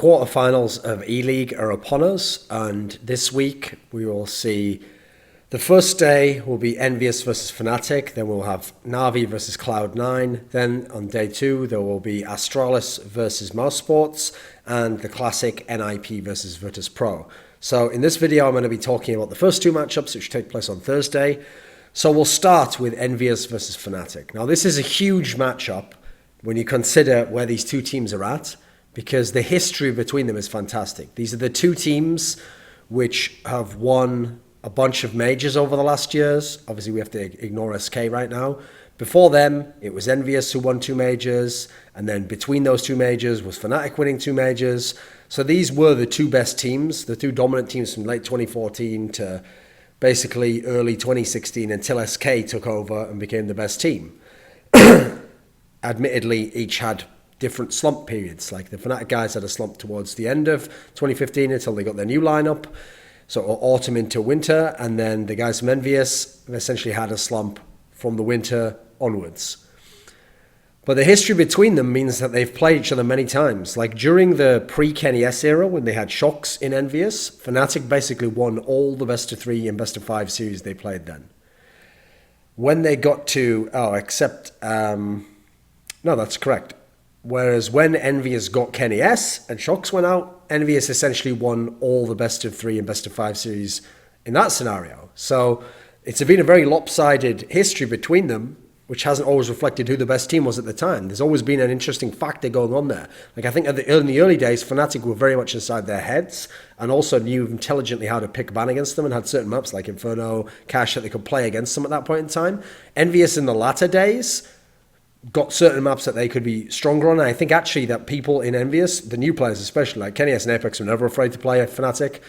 quarterfinals of E-League are upon us, and this week we will see the first day will be EnVyUs versus Fanatic, then we'll have Na'Vi versus Cloud9, then on day 2 there will be Astralis versus Mouse Sports, and the classic NIP versus Virtus Pro. So in this video I'm going to be talking about the first 2 matchups which take place on Thursday. So we'll start with EnVyUs versus Fanatic. Now this is a huge matchup when you consider where these 2 teams are at, because the history between them is fantastic. These are the 2 teams which have won a bunch of majors over the last years. Obviously, we have to ignore SK right now. Before them, it was EnVyUs who won 2 majors, and then between those 2 majors was Fnatic winning 2 majors. So these were the 2 best teams, the 2 dominant teams from late 2014 to basically early 2016 until SK took over and became the best team. Admittedly, each had different slump periods. Like the Fnatic guys had a slump towards the end of 2015 until they got their new lineup. So autumn into winter, and then the guys from EnVyUs essentially had a slump from the winter onwards. But the history between them means that they've played each other many times. Like during the pre-Kenny S era, when they had Shocks in EnVyUs, Fnatic basically won all the best of 3 and best of 5 series they played then. When they got to, no, that's correct. Whereas when EnVyUs got Kenny S and Shocks went out, EnVyUs essentially won all the best of 3 and best of 5 series in that scenario. So it's been a very lopsided history between them, which hasn't always reflected who the best team was at the time. There's always been an interesting factor going on there. Like I think in the early days, Fnatic were very much inside their heads and also knew intelligently how to pick ban against them and had certain maps like Inferno, Cash that they could play against them at that point in time. EnVyUs in the latter days got certain maps that they could be stronger on. And I think actually that people in EnVyUs, the new players especially, like Kenny S and Apex were never afraid to play at Fnatic.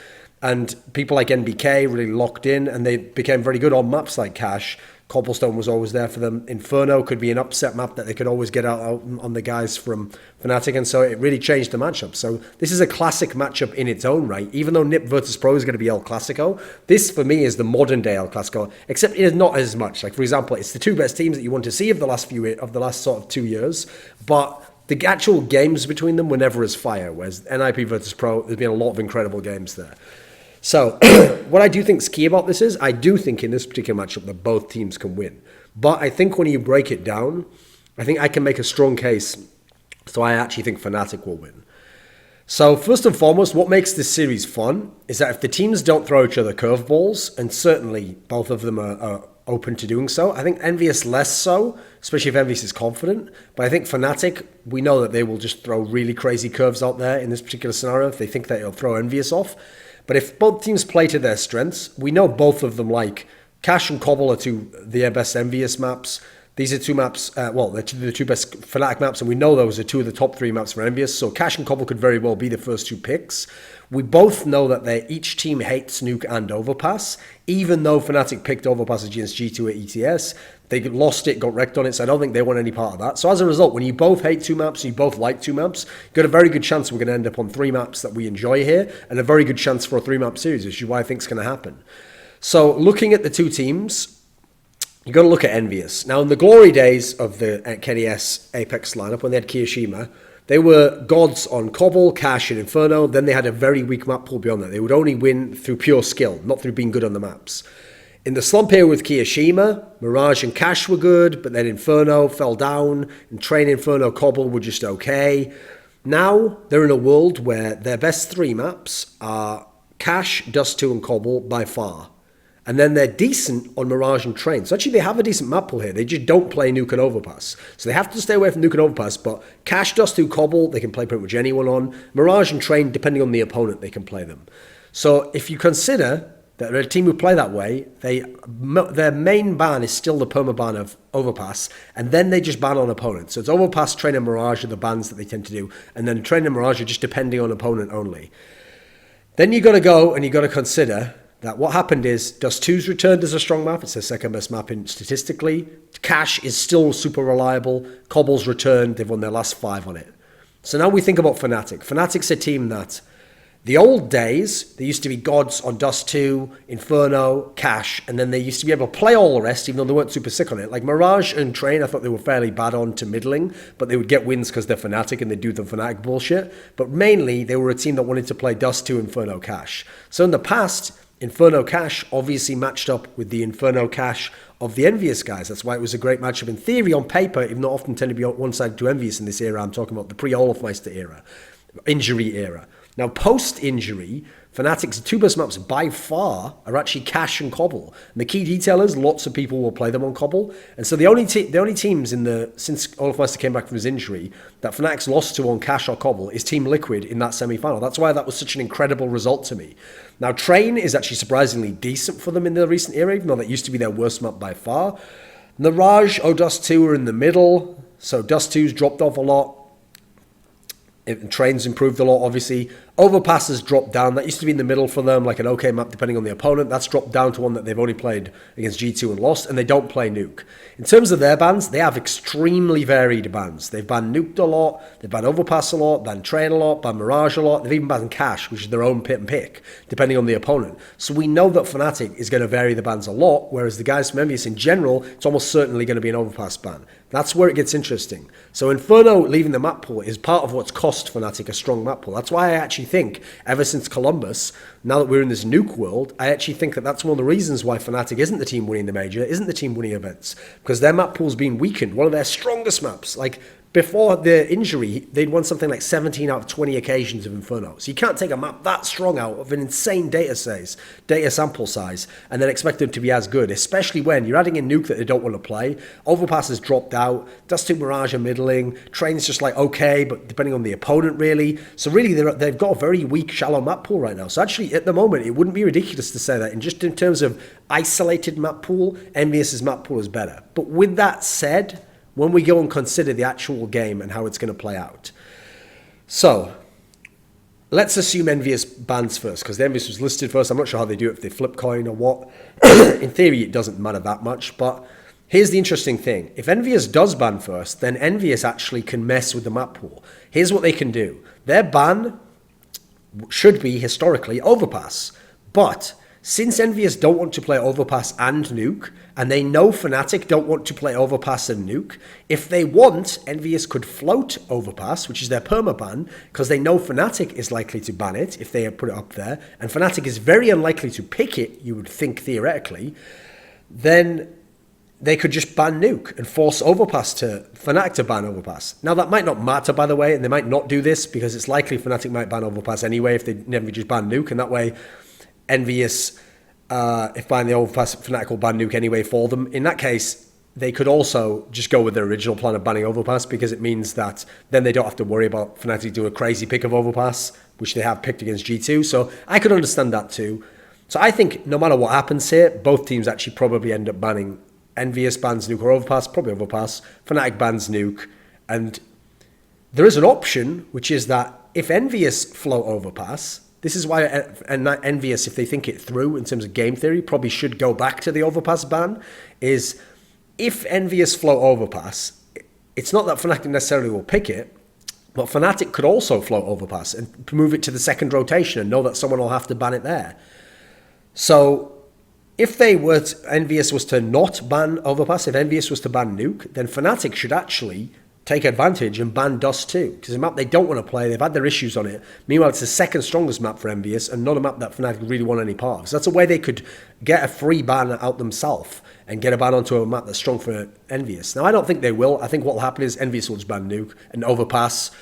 And people like NBK really locked in and they became very good on maps like Cash. Cobblestone was always there for them. Inferno could be an upset map that they could always get out on the guys from Fnatic, and so it really changed the matchup. So this is a classic matchup in its own right. Even though NiP Virtus Pro is going to be El Clasico, this for me is the modern day El Clasico, except it is not as much. Like for example, it's the 2 best teams that you want to see of the last sort of 2 years, but the actual games between them were never as fire. Whereas NIP Virtus Pro, there's been a lot of incredible games there. So what I do think is key about this is I do think in this particular matchup that both teams can win. But I think when you break it down, I think I can make a strong case. So I actually think Fnatic will win. So first and foremost, what makes this series fun is that if the teams don't throw each other curveballs, and certainly both of them are open to doing so. I think EnVyUs less so, especially if EnVyUs is confident. But I think Fnatic, we know that they will just throw really crazy curves out there in this particular scenario if they think that it'll throw EnVyUs off. But if both teams play to their strengths, we know both of them like Cash and Cobble are 2 their best EnVyUs maps. These are 2 maps, they're the 2 best Fnatic maps, and we know those are 2 of the top 3 maps for EnVyUs. So Cash and Cobble could very well be the first 2 picks. We both know that each team hates Nuke and Overpass, even though Fnatic picked Overpass against G2 at ETS. They lost it, got wrecked on it, so I don't think they want any part of that. So as a result, when you both hate 2 maps, you both like 2 maps, you've got a very good chance we're going to end up on 3 maps that we enjoy here, and a very good chance for a 3-map series, which is what I think is going to happen. So looking at the 2 teams, you've got to look at EnVyUs. Now, in the glory days of the Kenny S Apex lineup, when they had Kiyoshima, they were gods on Cobble, Cash, and Inferno. Then they had a very weak map pool beyond that. They would only win through pure skill, not through being good on the maps. In the slump here with Kiyoshima, Mirage and Cash were good, but then Inferno fell down, and Train, Inferno, Cobble were just okay. Now, they're in a world where their best 3 maps are Cash, Dust 2, and Cobble by far. And then they're decent on Mirage and Train. So actually they have a decent map pool here. They just don't play Nuke and Overpass. So they have to stay away from Nuke and Overpass, but Cash, Dust 2, Cobble, they can play pretty much anyone on. Mirage and Train, depending on the opponent, they can play them. So if you consider that they're a team who play that way, their main ban is still the perma-ban of Overpass, and then they just ban on opponents. So it's Overpass, Train, and Mirage are the bans that they tend to do, and then Train and Mirage are just depending on opponent only. Then you got to go and you got to consider that what happened is Dust 2's returned as a strong map. It's their 2nd best map statistically. Cash is still super reliable. Cobble's returned. They've won their last 5 on it. So now we think about Fnatic. Fnatic's a team that The old days, there used to be gods on Dust 2, Inferno, Cash, and then they used to be able to play all the rest, even though they weren't super sick on it. Like Mirage and Train, I thought they were fairly bad on to middling, but they would get wins because they're Fnatic and they do the Fnatic bullshit. But mainly, they were a team that wanted to play Dust 2, Inferno, Cash. So in the past, Inferno Cash obviously matched up with the Inferno Cash of the EnVyUs guys. That's why it was a great matchup in theory on paper, even though often tend to be on one side to EnVyUs in this era. I'm talking about the pre-Olafmeister era, injury era. Now, post-injury, Fnatic's two best maps by far are actually Cash and Cobble. And the key detail is lots of people will play them on Cobble. And so the only teams since Olafmeister came back from his injury that Fnatic's lost to on Cash or Cobble is Team Liquid in that semi-final. That's why that was such an incredible result to me. Now, Train is actually surprisingly decent for them in the recent era, even though that used to be their worst map by far. Mirage, Dust 2 are in the middle. So Dust 2's dropped off a lot. Train's improved a lot, obviously. Overpass has dropped down. That used to be in the middle for them, like an okay map depending on the opponent. That's dropped down to one that they've only played against G2 and lost, and they don't play Nuke. In terms of their bans, they have extremely varied bans. They've banned Nuked a lot, they've banned Overpass a lot, banned Train a lot, banned Mirage a lot. They've even banned Cash, which is their own pit and pick, depending on the opponent. So we know that Fnatic is going to vary the bans a lot, whereas the guys from EnVyUs in general, it's almost certainly going to be an Overpass ban. That's where it gets interesting. So Inferno leaving the map pool is part of what's cost Fnatic a strong map pool. That's why I actually think, ever since Columbus, now that we're in this nuke world, I actually think that that's one of the reasons why Fnatic isn't the team winning the major, isn't the team winning events, because their map pool's been weakened. One of their strongest maps, like before the injury, they'd won something like 17 out of 20 occasions of Inferno. So you can't take a map that strong out of an insane data sample size, and then expect them to be as good, especially when you're adding in Nuke that they don't want to play. Overpass has dropped out. Dust 2 Mirage are middling. Train's just like okay, but depending on the opponent, really. So really, they've got a very weak, shallow map pool right now. So actually, at the moment, it wouldn't be ridiculous to say that in terms of isolated map pool, EnVyUs' map pool is better. But with that said, when we go and consider the actual game and how it's going to play out. So, let's assume EnVyUs bans first, because the EnVyUs was listed first. I'm not sure how they do it, if they flip coin or what. In theory, it doesn't matter that much, but here's the interesting thing. If EnVyUs does ban first, then EnVyUs actually can mess with the map pool. Here's what they can do. Their ban should be, historically, Overpass. But since EnVyUs don't want to play Overpass and Nuke, and they know Fnatic don't want to play Overpass and Nuke, if they want, EnVyUs could float Overpass, which is their permaban, because they know Fnatic is likely to ban it if they put it up there, and Fnatic is very unlikely to pick it, you would think theoretically, then they could just ban Nuke and force Fnatic to ban Overpass. Now that might not matter, by the way, and they might not do this, because it's likely Fnatic might ban Overpass anyway if they never just ban Nuke, and that way EnVyUs, if buying the Overpass, Fnatic will ban Nuke anyway for them. In that case, they could also just go with their original plan of banning Overpass, because it means that then they don't have to worry about Fnatic doing a crazy pick of Overpass, which they have picked against G2. So I could understand that too. So I think no matter what happens here, both teams actually probably end up banning. EnVyUs bans Nuke or Overpass, probably Overpass. Fnatic bans Nuke. And there is an option, which is that if EnVyUs float Overpass, this is why EnVyUs, if they think it through in terms of game theory, probably should go back to the Overpass ban, is if EnVyUs float Overpass, it's not that Fnatic necessarily will pick it, but Fnatic could also float Overpass and move it to the second rotation and know that someone will have to ban it there. So if EnVyUs was to not ban Overpass, if EnVyUs was to ban Nuke, then Fnatic should actually take advantage and ban Dust 2, because it's a map they don't want to play. They've had their issues on it. Meanwhile, it's the second strongest map for EnVyUs and not a map that Fnatic really want any part of. So that's a way they could get a free ban out themselves and get a ban onto a map that's strong for EnVyUs. Now, I don't think they will. I think what will happen is EnVyUs will just ban Nuke and Overpass.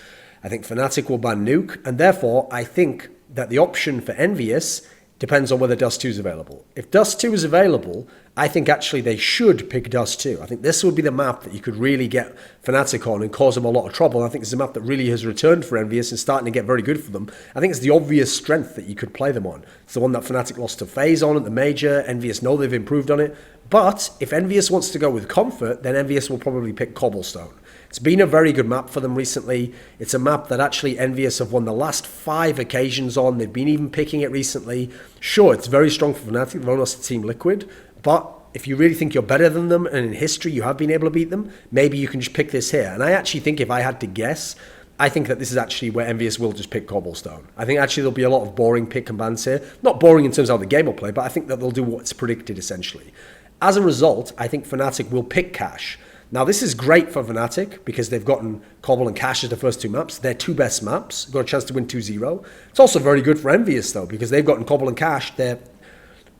I think Fnatic will ban Nuke, and therefore I think that the option for EnVyUs depends on whether Dust 2 is available. If Dust 2 is available, I think actually they should pick Dust 2. I think this would be the map that you could really get Fnatic on and cause them a lot of trouble. I think it's a map that really has returned for EnVyUs and starting to get very good for them. I think it's the obvious strength that you could play them on. It's the one that Fnatic lost to FaZe on at the major. EnVyUs know they've improved on it. But if EnVyUs wants to go with comfort, then EnVyUs will probably pick Cobblestone. It's been a very good map for them recently. It's a map that actually EnVyUs have won the last 5 occasions on. They've been even picking it recently. Sure, it's very strong for Fnatic. They've only lost to Team Liquid. But if you really think you're better than them, and in history you have been able to beat them, maybe you can just pick this here. And I actually think if I had to guess, I think that this is actually where EnVyUs will just pick Cobblestone. I think actually there'll be a lot of boring pick and bans here. Not boring in terms of how the game will play, but I think that they'll do what's predicted, essentially. As a result, I think Fnatic will pick Cash. Now, this is great for Fnatic because they've gotten Cobble and Cash as the first two maps. Their two best maps. Got a chance to win 2-0. It's also very good for EnVyUs, though, because they've gotten Cobble and Cash. They're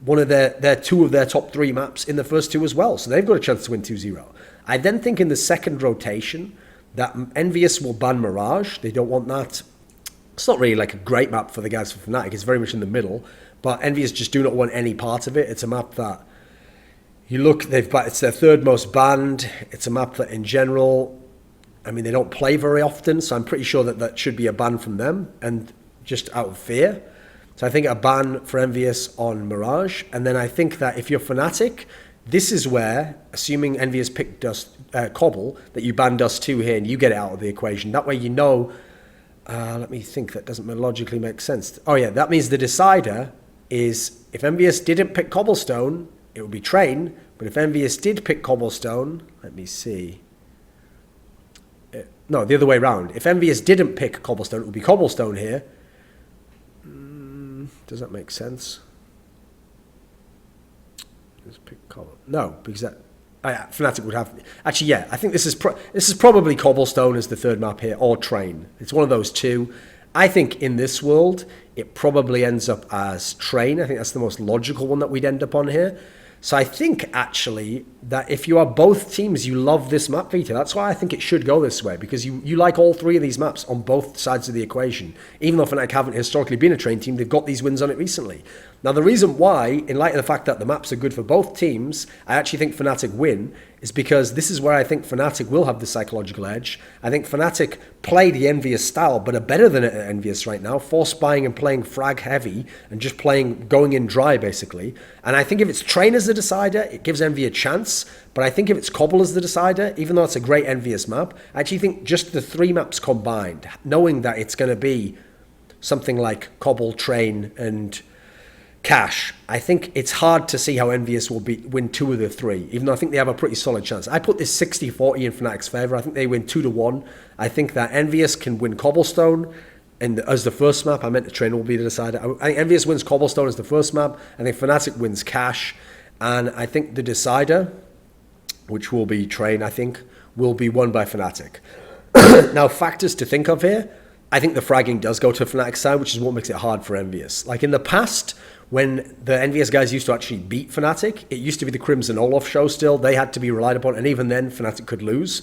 one of their two of their top three maps in the first two as well. So they've got a chance to win 2-0. I then think in the second rotation that EnVyUs will ban Mirage. They don't want that. It's not really like a great map for the guys for Fnatic. It's very much in the middle. But EnVyUs just do not want any part of it. It's a map that you look, it's their third most banned. It's a map that in general, I mean, they don't play very often. So I'm pretty sure that that should be a ban from them and just out of fear. So I think a ban for EnVyUs on Mirage. And then I think that if you're Fnatic, this is where, assuming EnVyUs picked Cobble, that you ban Dust 2 here and you get it out of the equation. That way you know, let me think, that doesn't logically make sense. Oh yeah, that means the decider is, if EnVyUs didn't pick Cobblestone, it would be Train, but if EnVyUs did pick Cobblestone, let me see. No, the other way around. If EnVyUs didn't pick Cobblestone, it would be Cobblestone here. Does that make sense? Let's pick Cobble. No, because that Fnatic would have. Actually, yeah, I think this is probably Cobblestone as the third map here, or Train. It's one of those two. I think in this world, it probably ends up as Train. I think that's the most logical one that we'd end up on here. So I think, actually, that if you are both teams, you love this map, Vita. That's why I think it should go this way, because you like all three of these maps on both sides of the equation. Even though Fnatic haven't historically been a Train team, they've got these wins on it recently. Now, the reason why, in light of the fact that the maps are good for both teams, I actually think Fnatic win, is because this is where I think Fnatic will have the psychological edge. I think Fnatic play the EnVyUs style, but are better than EnVyUs right now, force buying and playing frag heavy, and just going in dry, basically. And I think if it's Train as the decider, it gives Envy a chance. But I think if it's Cobble as the decider, even though it's a great EnVyUs map, I actually think just the three maps combined, knowing that it's going to be something like Cobble, Train, and Cash, I think it's hard to see how EnVyUs will win two of the three, even though I think they have a pretty solid chance. I put this 60-40 in Fnatic's favour. I think they win 2-1. I think that EnVyUs can win Cobblestone as the first map. I meant the Train will be the decider. I think EnVyUs wins Cobblestone as the first map. I think Fnatic wins Cash. And I think the decider, which will be Train, I think, will be won by Fnatic. Now, factors to think of here. I think the fragging does go to Fnatic's side, which is what makes it hard for EnVyUs. Like in the past, when the EnVyUs guys used to actually beat Fnatic, it used to be the Crimson Olaf show still. They had to be relied upon, and even then, Fnatic could lose.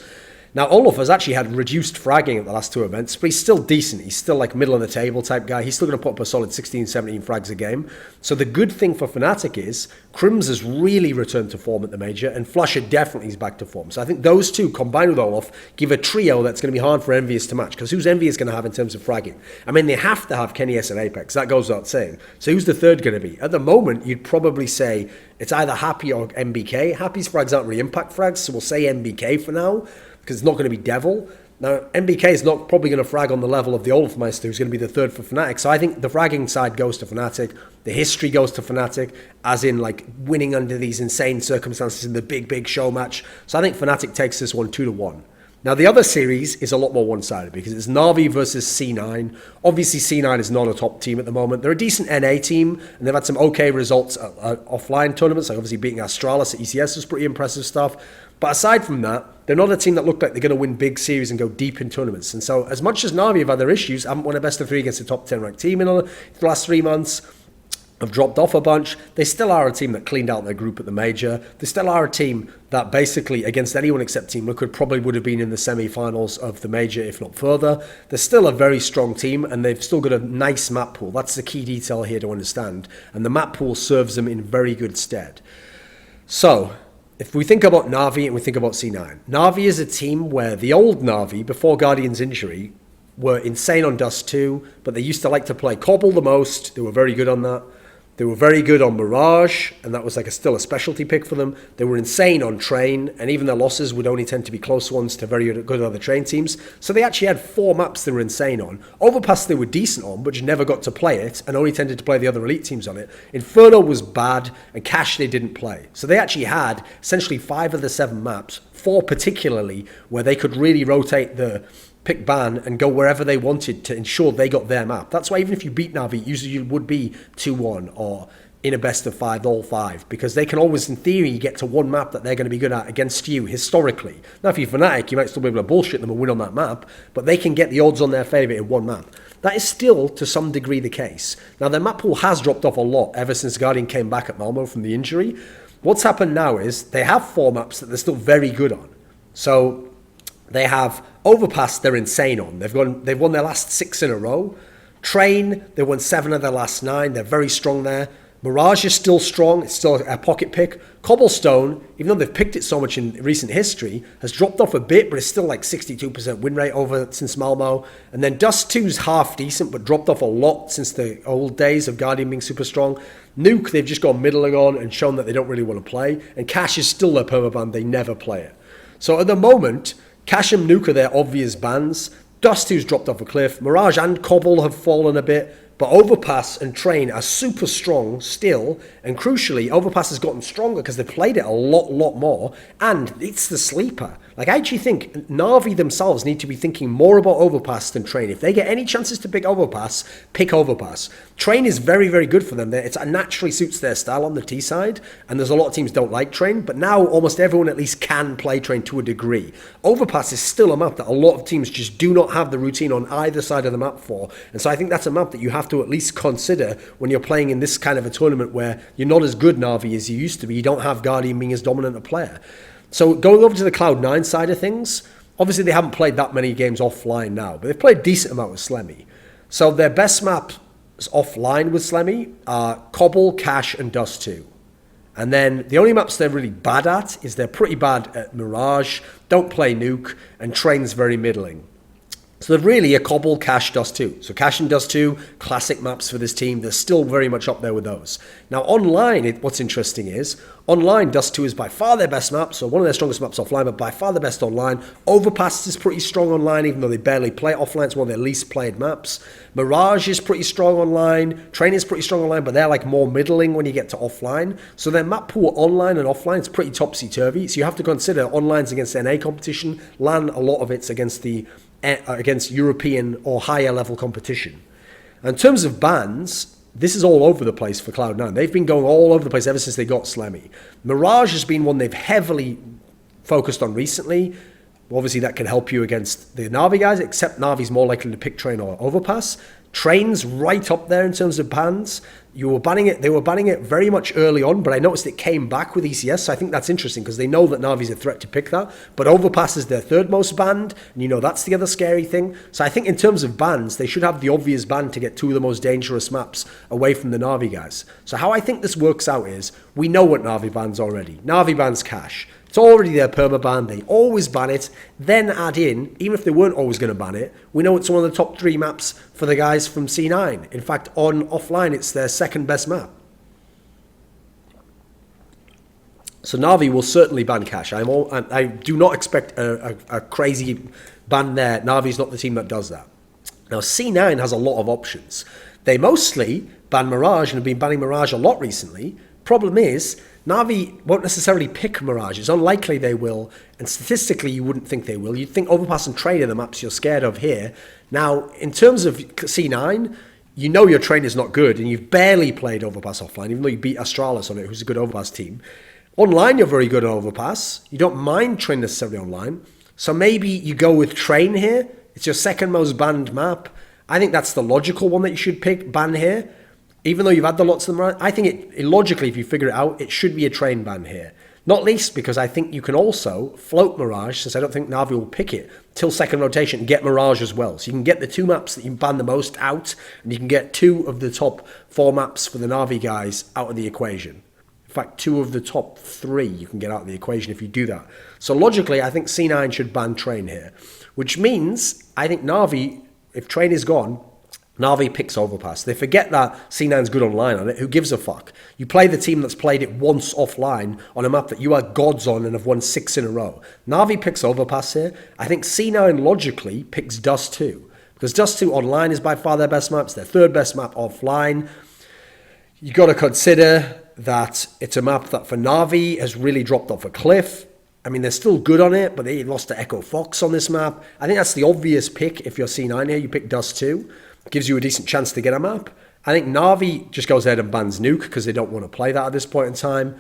Now, Olaf has actually had reduced fragging at the last two events, but he's still decent. He's still like middle of the table type guy. He's still going to put up a solid 16, 17 frags a game. So the good thing for Fnatic is Crims has really returned to form at the Major, and Flusher definitely is back to form. So I think those two, combined with Olaf, give a trio that's going to be hard for EnVyUs to match. Because who's EnVyUs going to have in terms of fragging? I mean, they have to have Kenny S and Apex. That goes without saying. So who's the third going to be? At the moment, you'd probably say it's either Happy or MBK. Happy's frags aren't really impact frags, so we'll say MBK for now, because it's not going to be Devil. Now, MBK is not probably going to frag on the level of the Olafmeister, who's going to be the third for Fnatic. So I think the fragging side goes to Fnatic. The history goes to Fnatic, as in like winning under these insane circumstances in the big show match. So I think Fnatic takes this one 2-1. Now, the other series is a lot more one-sided because it's Na'Vi versus C9. Obviously, C9 is not a top team at the moment. They're a decent NA team, and they've had some okay results at offline tournaments, like obviously beating Astralis at ECS was pretty impressive stuff. But aside from that, they're not a team that look like they're going to win big series and go deep in tournaments. And so, as much as Na'Vi have had their issues, haven't won a best of three against a top 10 ranked team in the last 3 months, have dropped off a bunch, they still are a team that cleaned out their group at the Major. They still are a team that basically, against anyone except Team Liquid, probably would have been in the semi-finals of the Major, if not further. They're still a very strong team, and they've still got a nice map pool. That's the key detail here to understand. And the map pool serves them in very good stead. So, if we think about Na'Vi and we think about C9, Na'Vi is a team where the old Na'Vi, before Guardian's injury, were insane on Dust 2, but they used to like to play Cobble the most. They were very good on that. They were very good on Mirage, and that was like still a specialty pick for them. They were insane on Train, and even their losses would only tend to be close ones to very good other Train teams. So they actually had 4 maps they were insane on. Overpass they were decent on, but just never got to play it, and only tended to play the other elite teams on it. Inferno was bad, and Cash they didn't play. So they actually had essentially 5 of the 7 maps, 4 particularly, where they could really rotate the pick ban and go wherever they wanted to ensure they got their map. That's why even if you beat Na'Vi, usually you would be 2-1 or in a best of 5, all 5, because they can always, in theory, get to one map that they're going to be good at against you historically. Now, if you're Fnatic, you might still be able to bullshit them and win on that map, but they can get the odds on their favour in one map. That is still, to some degree, the case. Now, their map pool has dropped off a lot ever since Guardian came back at Malmo from the injury. What's happened now is they have 4 maps that they're still very good on. So they have Overpass, they're insane on. They've won their last 6 in a row. Train, they won 7 of their last 9. They're very strong there. Mirage is still strong. It's still a pocket pick. Cobblestone, even though they've picked it so much in recent history, has dropped off a bit, but it's still like 62% win rate over since Malmo. And then Dust 2's half decent, but dropped off a lot since the old days of Guardian being super strong. Nuke, they've just gone middling on and shown that they don't really want to play. And Cash is still their permaban. They never play it. So at the moment, Cash and Nuke are their obvious bans. Dust 2's dropped off a cliff. Mirage and Cobble have fallen a bit. But Overpass and Train are super strong still, and crucially, Overpass has gotten stronger because they've played it a lot more, and it's the sleeper. Like, I actually think Na'Vi themselves need to be thinking more about Overpass than Train. If they get any chances to pick Overpass, pick Overpass. Train is very, very good for them. It naturally suits their style on the T side, and there's a lot of teams don't like Train, but now almost everyone at least can play Train to a degree. Overpass is still a map that a lot of teams just do not have the routine on either side of the map for, and so I think that's a map that you have to at least consider when you're playing in this kind of a tournament where you're not as good Na'Vi as you used to be. You don't have Guardian being as dominant a player. So going over to the Cloud9 side of things, obviously they haven't played that many games offline now, but they've played a decent amount with Slemmy. So their best maps offline with Slemmy are Cobble, Cash, and Dust 2. And then the only maps they're really bad at is they're pretty bad at Mirage, don't play Nuke, and Train's very middling. So they're really a Cobble, Cash, Dust 2. So Cash and Dust 2, classic maps for this team. They're still very much up there with those. Now online, what's interesting is, online Dust 2 is by far their best map, so one of their strongest maps offline, but by far the best online. Overpass is pretty strong online, even though they barely play it offline. It's one of their least played maps. Mirage is pretty strong online. Train is pretty strong online, but they're like more middling when you get to offline. So their map pool online and offline is pretty topsy-turvy. So you have to consider online's against NA competition. LAN, a lot of it's against European or higher level competition. In terms of bans, this is all over the place for Cloud9. They've been going all over the place ever since they got Slemmy. Mirage has been one they've heavily focused on recently. Obviously that can help you against the Na'Vi guys, except Na'Vi's more likely to pick Train or Overpass. Train's right up there in terms of bans. They were banning it very much early on, but I noticed it came back with ECS, so I think that's interesting because they know that Na'Vi's a threat to pick that, but Overpass is their 3rd most banned, and that's the other scary thing. So I think in terms of bans, they should have the obvious ban to get 2 of the most dangerous maps away from the Na'Vi guys. So how I think this works out is, we know what Na'Vi bans already. Na'Vi bans Cash. It's already their permaban. They always ban it, then add in, even if they weren't always going to ban it, we know it's one of the top 3 maps for the guys from C9. In fact, on offline, it's their 2nd best map. So Na'Vi will certainly ban Cash. I do not expect a crazy ban there. Na'Vi's not the team that does that. Now, C9 has a lot of options. They mostly ban Mirage and have been banning Mirage a lot recently. Problem is, Na'Vi won't necessarily pick Mirage. It's unlikely they will, and statistically you wouldn't think they will. You'd think Overpass and Train are the maps you're scared of here. Now, in terms of C9, you know your Train is not good, and you've barely played Overpass offline, even though you beat Astralis on it, who's a good Overpass team. Online, you're very good at Overpass. You don't mind Train necessarily online. So maybe you go with Train here. It's your 2nd most banned map. I think that's the logical one that you should ban here. Even though you've had the lots of them around, I think logically, if you figure it out, it should be a Train ban here. Not least because I think you can also float Mirage, since I don't think Na'Vi will pick it, till 2nd rotation and get Mirage as well. So you can get the 2 maps that you ban the most out, and you can get 2 of the top 4 maps for the Na'Vi guys out of the equation. In fact, 2 of the top 3 you can get out of the equation if you do that. So logically, I think C9 should ban Train here, which means I think Na'Vi, if Train is gone, Na'Vi picks Overpass. They forget that C9's good online on it. Who gives a fuck? You play the team that's played it once offline on a map that you are gods on and have won 6 in a row. Na'Vi picks Overpass here. I think C9 logically picks Dust 2. Because Dust 2 online is by far their best map. It's their 3rd best map offline. You got to consider that it's a map that for Na'Vi has really dropped off a cliff. I mean, they're still good on it, but they lost to Echo Fox on this map. I think that's the obvious pick. If you're C9 here, you pick Dust 2. Gives you a decent chance to get a map. I think Na'Vi just goes ahead and bans Nuke because they don't want to play that at this point in time.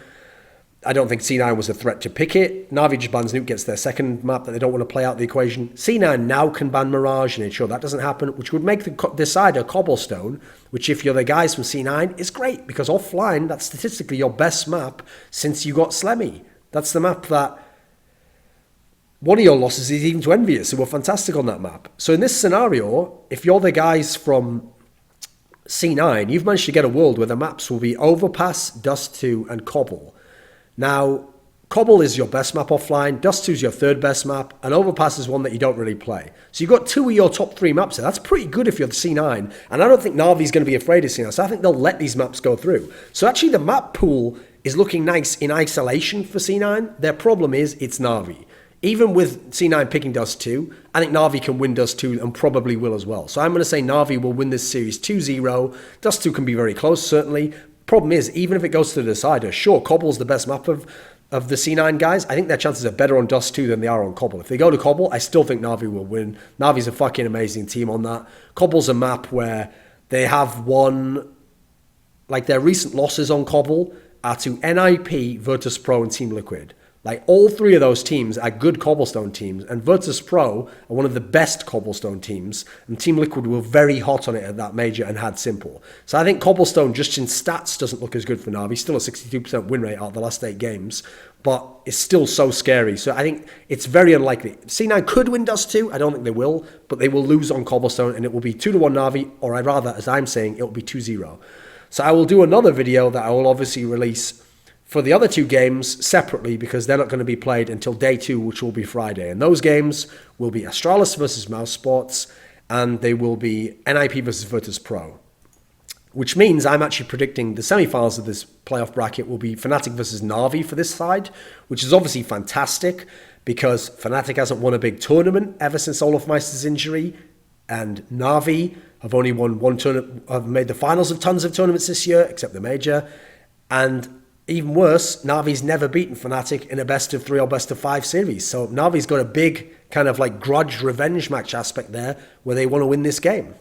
I don't think C9 was a threat to pick it. Na'Vi just bans Nuke, gets their second map that they don't want to play out the equation. C9 now can ban Mirage and ensure that doesn't happen, which would make the decider Cobblestone, which if you're the guys from C9, is great because offline, that's statistically your best map since you got Slemmy. That's the map that one of your losses is even to EnVyUs, who were fantastic on that map. So in this scenario, if you're the guys from C9, you've managed to get a world where the maps will be Overpass, Dust 2, and Cobble. Now, Cobble is your best map offline, Dust 2 is your third best map, and Overpass is one that you don't really play. So you've got 2 of your top 3 maps there. That's pretty good if you're the C9, and I don't think Na'Vi's going to be afraid of C9, so I think they'll let these maps go through. So actually the map pool is looking nice in isolation for C9. Their problem is it's Na'Vi. Even with C9 picking Dust 2, I think Na'Vi can win Dust 2 and probably will as well. So I'm going to say Na'Vi will win this series 2-0. Dust 2 can be very close, certainly. Problem is, even if it goes to the decider, sure, Cobble's the best map of the C9 guys. I think their chances are better on Dust 2 than they are on Cobble. If they go to Cobble, I still think Na'Vi will win. Na'Vi's a fucking amazing team on that. Cobble's a map where they have won, like their recent losses on Cobble are to NIP, Virtus Pro, and Team Liquid. Like all 3 of those teams are good Cobblestone teams, and Virtus Pro are one of the best Cobblestone teams, and Team Liquid were very hot on it at that major and had Simple. So I think Cobblestone just in stats doesn't look as good for Na'Vi. Still a 62% win rate out of the last 8 games, but it's still so scary. So I think it's very unlikely. C9 could win Dust 2. I don't think they will, but they will lose on Cobblestone, and it will be 2-1 Na'Vi, or I'd rather, as I'm saying, it will be 2-0. So I will do another video that I will obviously release for the other 2 games separately because they're not going to be played until day 2, which will be Friday. And those games will be Astralis versus Mouse Sports, and they will be NIP versus Virtus Pro. Which means I'm actually predicting the semi-finals of this playoff bracket will be Fnatic versus Na'Vi for this side, which is obviously fantastic because Fnatic hasn't won a big tournament ever since Olofmeister's injury, and Na'Vi have only won one tournament, have made the finals of tons of tournaments this year, except the major, and even worse, Na'Vi's never beaten Fnatic in a best of 3 or best of 5 series. So Na'Vi's got a big kind of like grudge revenge match aspect there where they want to win this game.